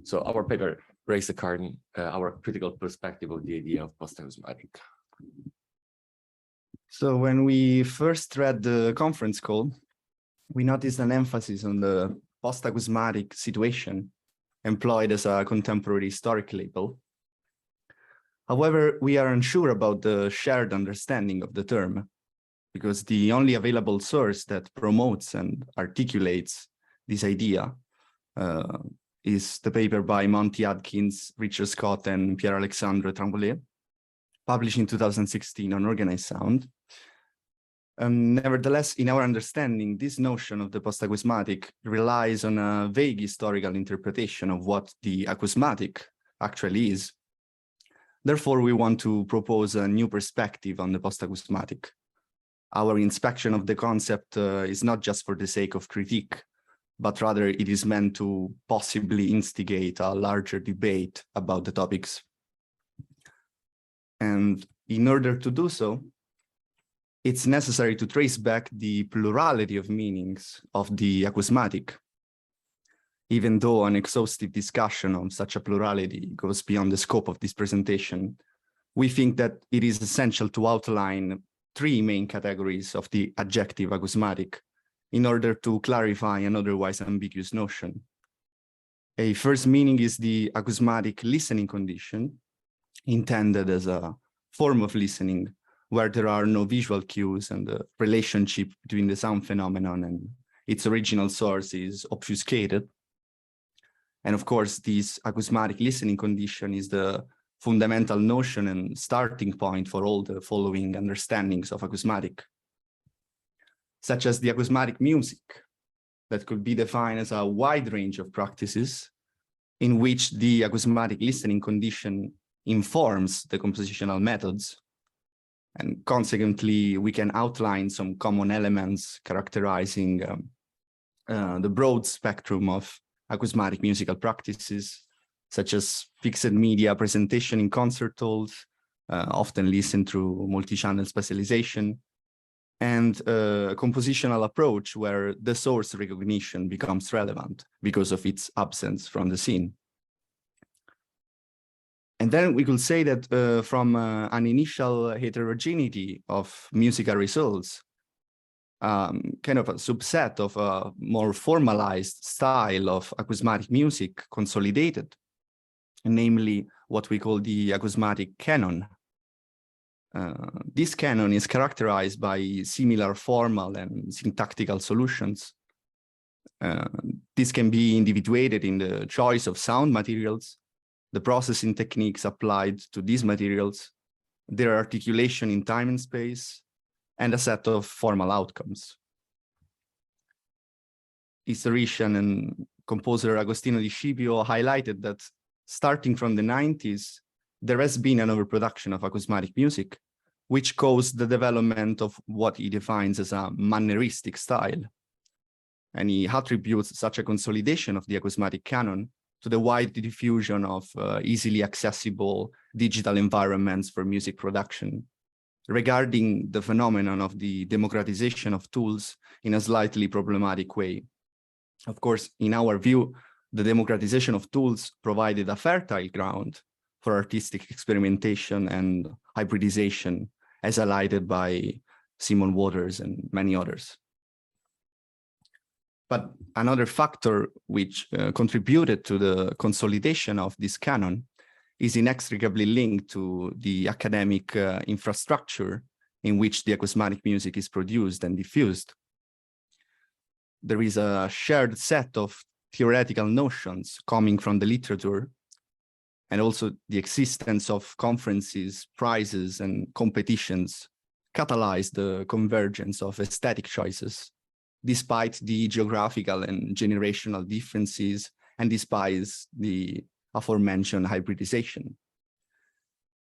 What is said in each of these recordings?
So our paper raised the current, our critical perspective of the idea of post-acousmatic. So when we first read the conference call, we noticed an emphasis on the post-acousmatic situation employed as a contemporary historic label. However, we are unsure about the shared understanding of the term, because the only available source that promotes and articulates this idea is the paper by Monty Adkins, Richard Scott, and Pierre-Alexandre Tremblay, published in 2016 on Organized Sound. Nevertheless, in our understanding, this notion of the post-acousmatic relies on a vague historical interpretation of what the acousmatic actually is. Therefore, we want to propose a new perspective on the post-acousmatic. Our inspection of the concept is not just for the sake of critique, but rather it is meant to possibly instigate a larger debate about the topics. And in order to do so, it's necessary to trace back the plurality of meanings of the acousmatic, even though an exhaustive discussion of such a plurality goes beyond the scope of this presentation. We think that it is essential to outline three main categories of the adjective acousmatic in order to clarify an otherwise ambiguous notion. A first meaning is the acousmatic listening condition, intended as a form of listening where there are no visual cues and the relationship between the sound phenomenon and its original source is obfuscated. And of course, this acousmatic listening condition is the fundamental notion and starting point for all the following understandings of acousmatic, such as the acousmatic music, that could be defined as a wide range of practices in which the acousmatic listening condition informs the compositional methods. And consequently, we can outline some common elements characterizing the broad spectrum of acousmatic musical practices, such as fixed media presentation in concert halls, often listened through multi-channel specialization, and a compositional approach where the source recognition becomes relevant because of its absence from the scene. And then we could say that from an initial heterogeneity of musical results, kind of a subset of a more formalized style of acousmatic music consolidated, namely what we call the acousmatic canon. This canon is characterized by similar formal and syntactical solutions. This can be individuated in the choice of sound materials, the processing techniques applied to these materials, their articulation in time and space, and a set of formal outcomes. Historian and composer Agostino Di Scipio highlighted that starting from the 90s, there has been an overproduction of acousmatic music, which caused the development of what he defines as a manneristic style. And he attributes such a consolidation of the acousmatic canon to the wide diffusion of easily accessible digital environments for music production, regarding the phenomenon of the democratization of tools in a slightly problematic way. Of course, in our view, the democratization of tools provided a fertile ground for artistic experimentation and hybridization, as highlighted by Simon Waters and many others. But another factor which contributed to the consolidation of this canon is inextricably linked to the academic infrastructure in which the acousmatic music is produced and diffused. There is a shared set of theoretical notions coming from the literature, and also the existence of conferences, prizes, and competitions catalyze the convergence of aesthetic choices, despite the geographical and generational differences, and despite the aforementioned hybridization.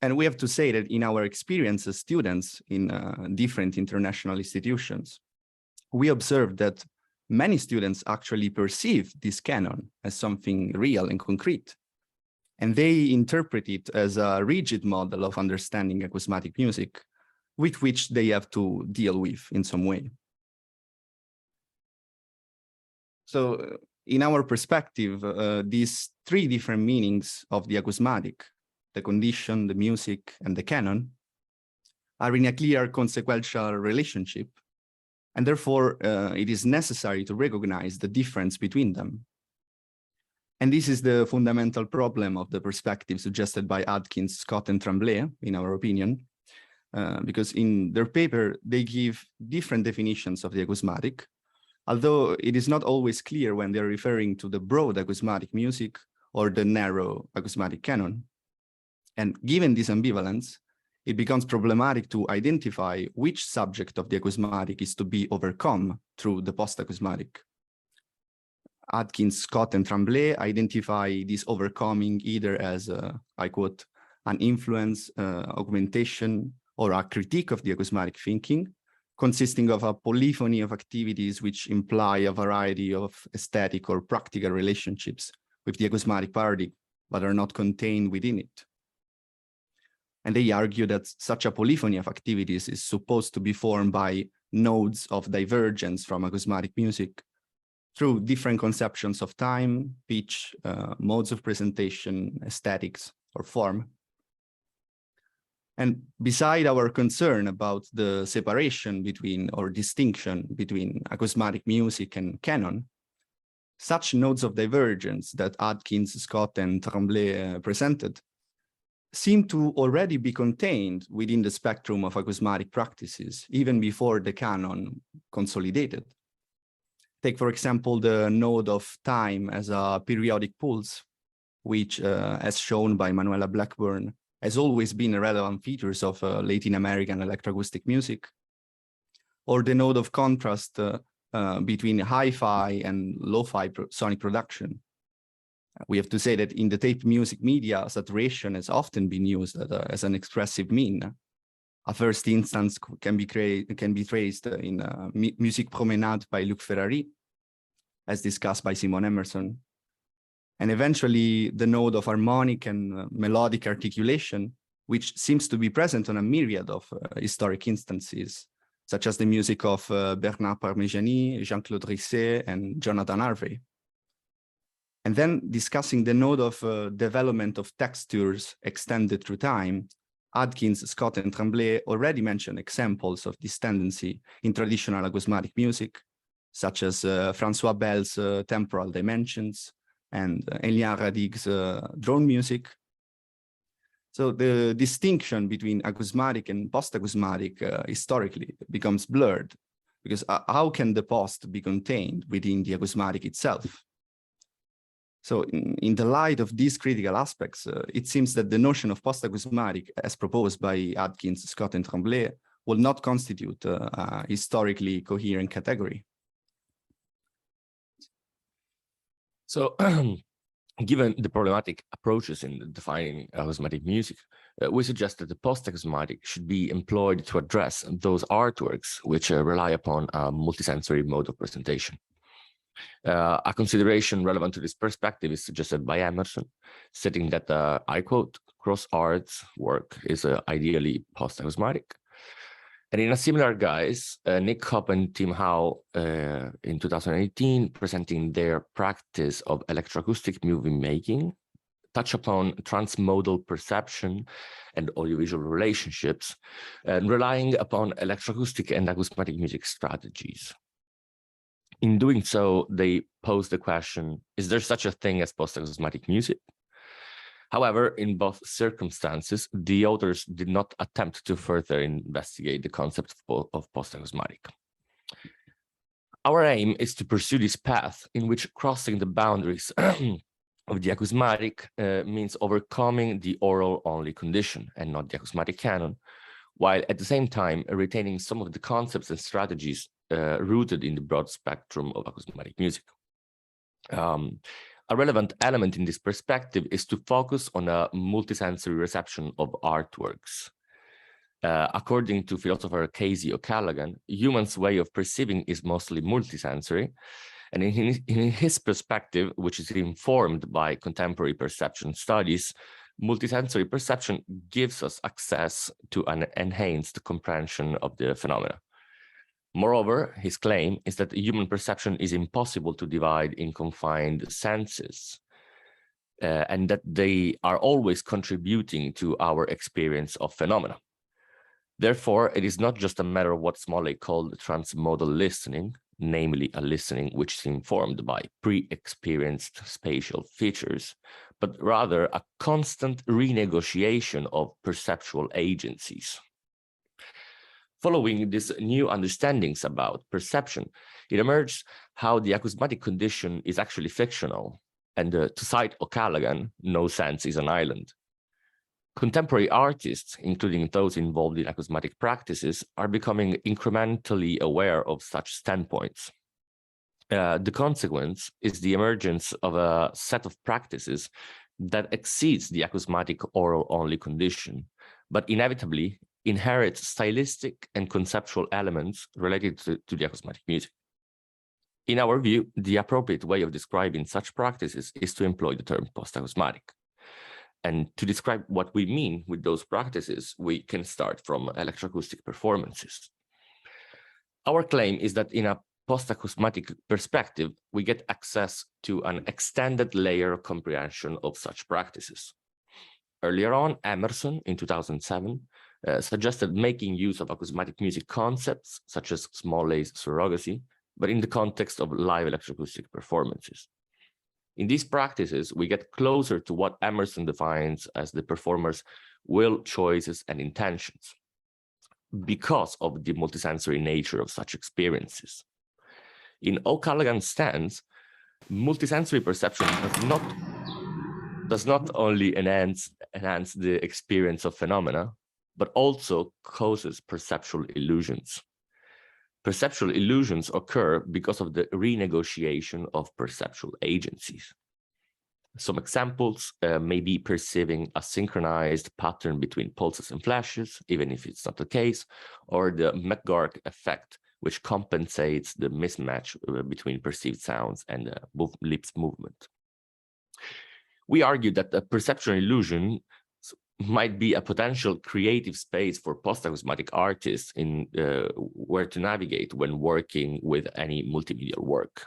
And we have to say that in our experience as students in different international institutions, we observed that many students actually perceive this canon as something real and concrete, and they interpret it as a rigid model of understanding acousmatic music, with which they have to deal with in some way. So in our perspective, these three different meanings of the acousmatic, the condition, the music, and the canon, are in a clear consequential relationship, and therefore it is necessary to recognize the difference between them. And this is the fundamental problem of the perspective suggested by Adkins, Scott, and Tremblay, in our opinion, because in their paper, they give different definitions of the acousmatic, although it is not always clear when they're referring to the broad acousmatic music or the narrow acousmatic canon. And given this ambivalence, it becomes problematic to identify which subject of the acousmatic is to be overcome through the post-acousmatic. Adkins, Scott, and Tremblay identify this overcoming either as, I quote, an influence, augmentation, or a critique of the acousmatic thinking, consisting of a polyphony of activities which imply a variety of aesthetic or practical relationships with the acousmatic paradigm, but are not contained within it. And they argue that such a polyphony of activities is supposed to be formed by nodes of divergence from acousmatic music through different conceptions of time, pitch, modes of presentation, aesthetics, or form. And beside our concern about the separation between or distinction between acousmatic music and canon, such nodes of divergence that Adkins, Scott, and Tremblay presented seem to already be contained within the spectrum of acousmatic practices, even before the canon consolidated. Take, for example, the node of time as a periodic pulse, which, as shown by Manuela Blackburn, has always been a relevant feature of Latin American electroacoustic music, or the node of contrast between hi-fi and lo-fi sonic production. We have to say that in the tape music media, saturation has often been used as an expressive mean. A first instance can be traced in Musique Promenade by Luc Ferrari, as discussed by Simon Emerson. And eventually the node of harmonic and melodic articulation, which seems to be present on a myriad of historic instances, such as the music of Bernard Parmigiani, Jean-Claude Risset, and Jonathan Harvey. And then discussing the node of development of textures extended through time, Adkins, Scott, and Tremblay already mentioned examples of this tendency in traditional acousmatic music, such as François Bell's temporal dimensions and Elian Radig's drone music. So the distinction between acousmatic and post-acousmatic historically becomes blurred, because how can the post be contained within the acousmatic itself? So in the light of these critical aspects, it seems that the notion of post-acousmatic, as proposed by Adkins, Scott, and Tremblay, will not constitute a historically coherent category. So, given the problematic approaches in defining acousmatic music, we suggest that the post-acousmatic should be employed to address those artworks which rely upon a multisensory mode of presentation. A consideration relevant to this perspective is suggested by Emerson, stating that, I quote, cross-arts work is ideally post-acousmatic. And in a similar guise, Nick Hopp and Tim Howe in 2018, presenting their practice of electroacoustic movie making, touch upon transmodal perception and audiovisual relationships, and relying upon electroacoustic and acousmatic music strategies. In doing so, they pose the question, is there such a thing as post-acousmatic music? However, in both circumstances, the authors did not attempt to further investigate the concept of post-acousmatic. Our aim is to pursue this path in which crossing the boundaries of the acousmatic means overcoming the oral-only condition and not the acousmatic canon, while at the same time retaining some of the concepts and strategies rooted in the broad spectrum of acousmatic music. A relevant element in this perspective is to focus on a multisensory reception of artworks. According to philosopher Casey O'Callaghan, humans' way of perceiving is mostly multisensory, and in his perspective, which is informed by contemporary perception studies, multisensory perception gives us access to an enhanced comprehension of the phenomena. Moreover, his claim is that human perception is impossible to divide in confined senses, and that they are always contributing to our experience of phenomena. Therefore, it is not just a matter of what Smalley called transmodal listening, namely a listening which is informed by pre-experienced spatial features, but rather a constant renegotiation of perceptual agencies. Following these new understandings about perception, it emerged how the acousmatic condition is actually fictional, and to cite O'Callaghan, no sense is an island. Contemporary artists, including those involved in acousmatic practices, are becoming incrementally aware of such standpoints. The consequence is the emergence of a set of practices that exceeds the acousmatic oral-only condition, but inevitably inherits stylistic and conceptual elements related to the acousmatic music. In our view, the appropriate way of describing such practices is to employ the term post-acousmatic. And to describe what we mean with those practices, we can start from electroacoustic performances. Our claim is that in a post-acousmatic perspective, we get access to an extended layer of comprehension of such practices. Earlier on, Emerson, in 2007, suggested making use of acousmatic music concepts, such as Smalley's surrogacy, but in the context of live electroacoustic performances. In these practices, we get closer to what Emerson defines as the performer's will, choices, and intentions, because of the multisensory nature of such experiences. In O'Callaghan's stance, multisensory perception does not only enhance the experience of phenomena, but also causes perceptual illusions. Perceptual illusions occur because of the renegotiation of perceptual agencies. Some examples may be perceiving a synchronized pattern between pulses and flashes, even if it's not the case, or the McGurk effect, which compensates the mismatch between perceived sounds and lips movement. We argue that the perceptual illusion might be a potential creative space for post-acousmatic artists in where to navigate when working with any multimedial work.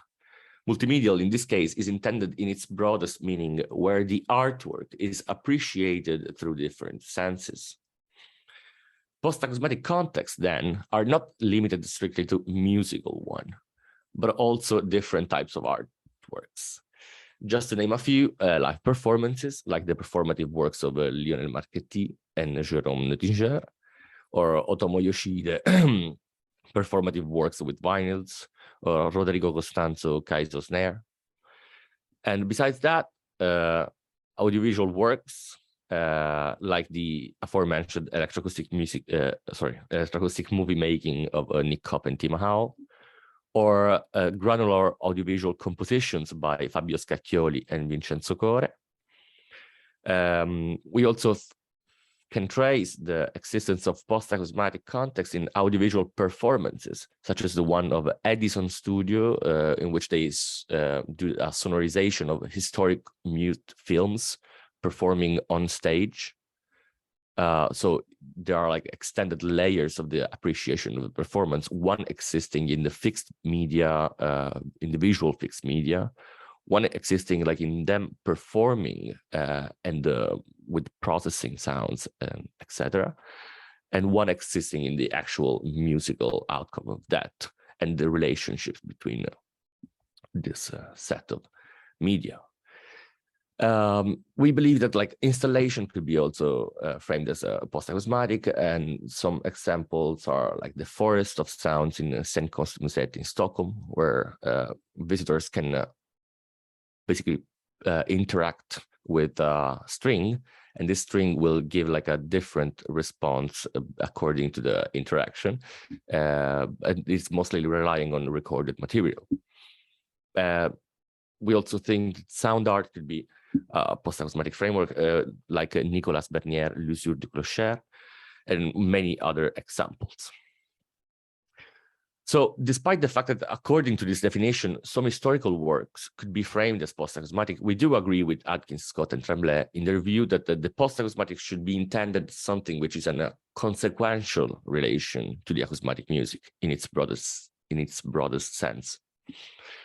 Multimedial, in this case, is intended in its broadest meaning, where the artwork is appreciated through different senses. Post-acousmatic contexts, then, are not limited strictly to musical one, but also different types of artworks. Just to name a few, live performances, like the performative works of Lionel Marchetti and Jérôme Nottinger, or Otomo Yoshide, performative works with vinyls, or Rodrigo Costanzo, Kaizo Snare. And besides that, audiovisual works, like the aforementioned electroacoustic movie making of Nick Kopp and Tim Howell, or granular audiovisual compositions by Fabio Scacchioli and Vincenzo Core. We also can trace the existence of post-acousmatic context in audiovisual performances, such as the one of Edison Studio, in which they do a sonorization of historic mute films performing on stage. So there are like extended layers of the appreciation of the performance, one existing in the fixed media, in the visual fixed media, one existing like in them performing and with processing sounds, etc., and one existing in the actual musical outcome of that and the relationships between this set of media. We believe that like installation could be also framed as a post-acousmatic, and some examples are like the Forest of Sounds in CeReNeM in Stockholm, where visitors can basically interact with a string, and this string will give like a different response according to the interaction, and it's mostly relying on recorded material. We also think sound art could be a post-acousmatic framework, like Nicolas Bernier, L'usure du clocher, and many other examples. So despite the fact that according to this definition, some historical works could be framed as post-acousmatic, we do agree with Atkins, Scott, and Tremblay in their view that the post-acousmatic should be intended as something which is a consequential relation to the acousmatic music in its broadest sense.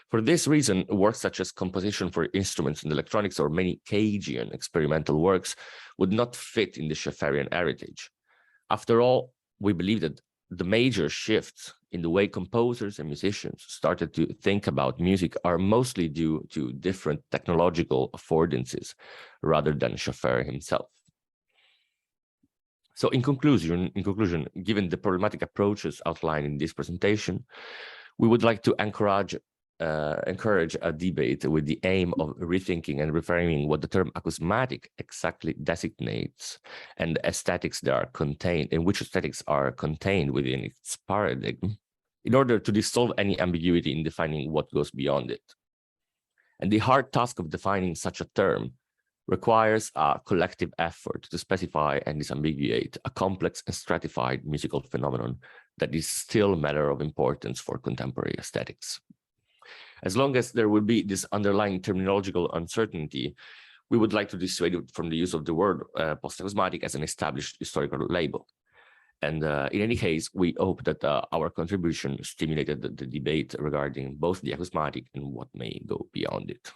For this reason, works such as composition for instruments and electronics or many Cagean experimental works would not fit in the Schaefferian heritage. After all, we believe that the major shifts in the way composers and musicians started to think about music are mostly due to different technological affordances rather than Schaeffer himself. So in conclusion, given the problematic approaches outlined in this presentation, we would like to encourage a debate with the aim of rethinking and reframing what the term acousmatic exactly designates and aesthetics that are contained, in which aesthetics are contained within its paradigm, in order to dissolve any ambiguity in defining what goes beyond it. And the hard task of defining such a term requires a collective effort to specify and disambiguate a complex and stratified musical phenomenon that is still a matter of importance for contemporary aesthetics. As long as there will be this underlying terminological uncertainty, we would like to dissuade from the use of the word post-acousmatic as an established historical label. And in any case, we hope that our contribution stimulated the debate regarding both the acousmatic and what may go beyond it.